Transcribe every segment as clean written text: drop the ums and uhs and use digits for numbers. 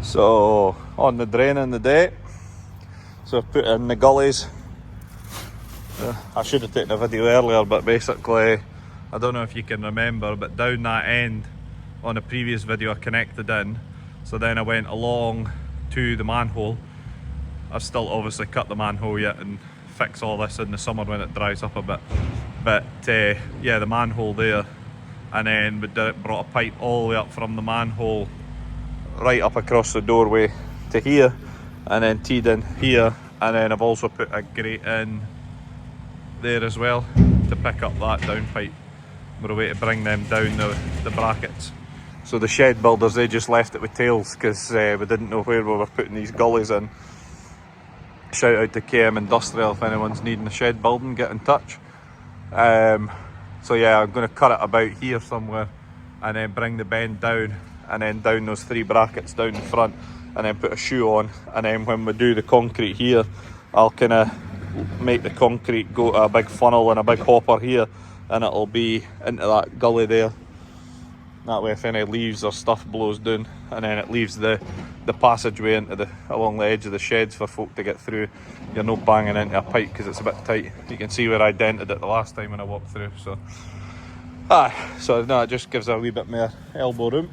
So on the drain in the day, so I've put in the gullies. I should have taken a video earlier, but basically, I don't know if you can remember, but down that end on a previous video I connected in, so then I went along to the manhole. I've still obviously cut the manhole yet and fix all this in the summer when it dries up a bit, but yeah, the manhole there, and then we brought a pipe all the way up from the manhole right up across the doorway to here, and then teed in here, and then I've also put a grate in there as well to pick up that downpipe. We're away to bring them down the brackets. So the shed builders, they just left it with tails because we didn't know where we were putting these gullies in. Shout out to KM Industrial, if anyone's needing a shed building, get in touch. So yeah, I'm going to cut it about here somewhere and then bring the bend down, and then down those 3 brackets down the front, and then put a shoe on, and then when we do the concrete here, I'll kind of make the concrete go to a big funnel and a big hopper here, and it'll be into that gully there. That way if any leaves or stuff blows down, and then it leaves the passageway into along the edge of the sheds for folk to get through. You're not banging into a pipe because it's a bit tight. You can see where I dented it the last time when I walked through. So no, it just gives a wee bit more elbow room.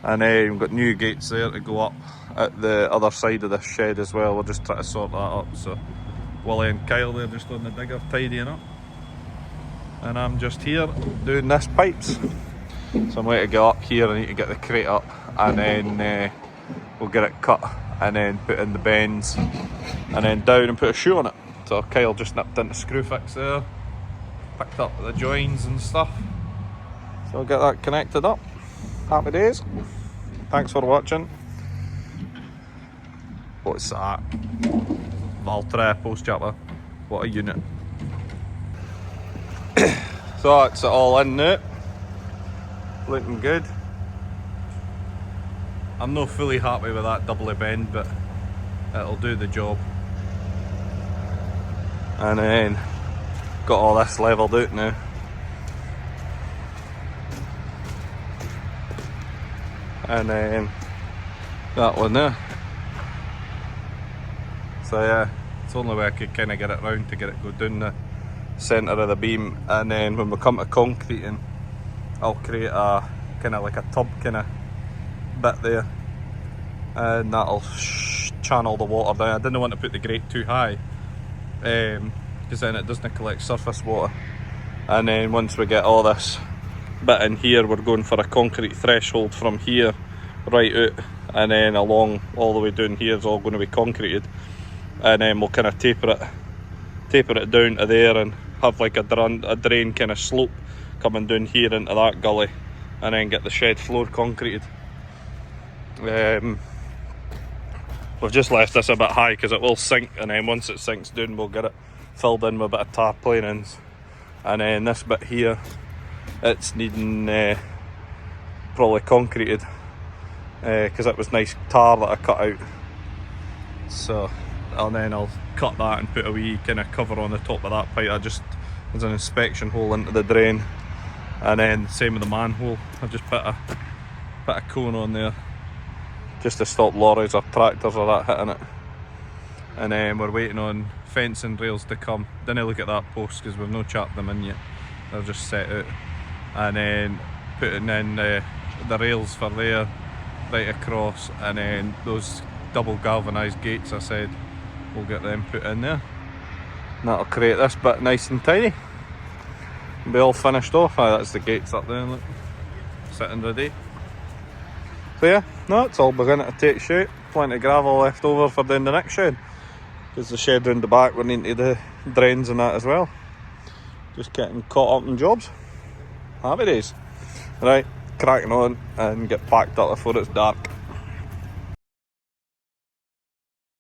And we've got new gates there to go up at the other side of the shed as well. We'll just try to sort that up. So Willie and Kyle, they're just on the digger tidying up, and I'm just here doing this pipes. So I'm waiting to get up here. I need to get the crate up, and then we'll get it cut, and then put in the bends, and then down and put a shoe on it. So Kyle just nipped into screw fix there, picked up the joins and stuff. So I'll get that connected up. Happy days. Thanks for watching. What's that? Valtra post chapter. What a unit. So it's all in now. Looking good. I'm not fully happy with that doubly bend, but it'll do the job. And then got all this levelled out now. And then that one there. So yeah, it's the only way I could kind of get it round to get it go down the centre of the beam, and then when we come to concreting, I'll create a kind of like a tub kind of bit there, and that'll channel the water down. I didn't want to put the grate too high because then it doesn't collect surface water. And then once we get all this bit in here, we're going for a concrete threshold from here right out, and then along all the way down here is all going to be concreted, and then we'll kind of taper it down to there and have like a drain kind of slope coming down here into that gully, and then get the shed floor concreted. We've just left this a bit high because it will sink, and then once it sinks down we'll get it filled in with a bit of tarpaulins. And then this bit here, it's needing probably concreted because it was nice tar that I cut out. So, and then I'll cut that and put a wee kind of cover on the top of that pipe. There's an inspection hole into the drain, and then same with the manhole. I've just put a cone on there just to stop lorries or tractors or that hitting it. And then we're waiting on fencing rails to come. Didn't look at that post because we've no chapped them in yet. They're just set out. And then putting in the rails for there, right across, and then those double galvanised gates I said, we'll get them put in there. And that'll create this bit nice and tidy. Be all finished off. That's the gates up there, look, sitting ready. So yeah, no, it's all beginning to take shape. Plenty of gravel left over for doing the next shed, because the shed round the back we're needing to do drains and that as well. Just getting caught up in jobs. Happy days. Right, cracking on and get packed up before it's dark.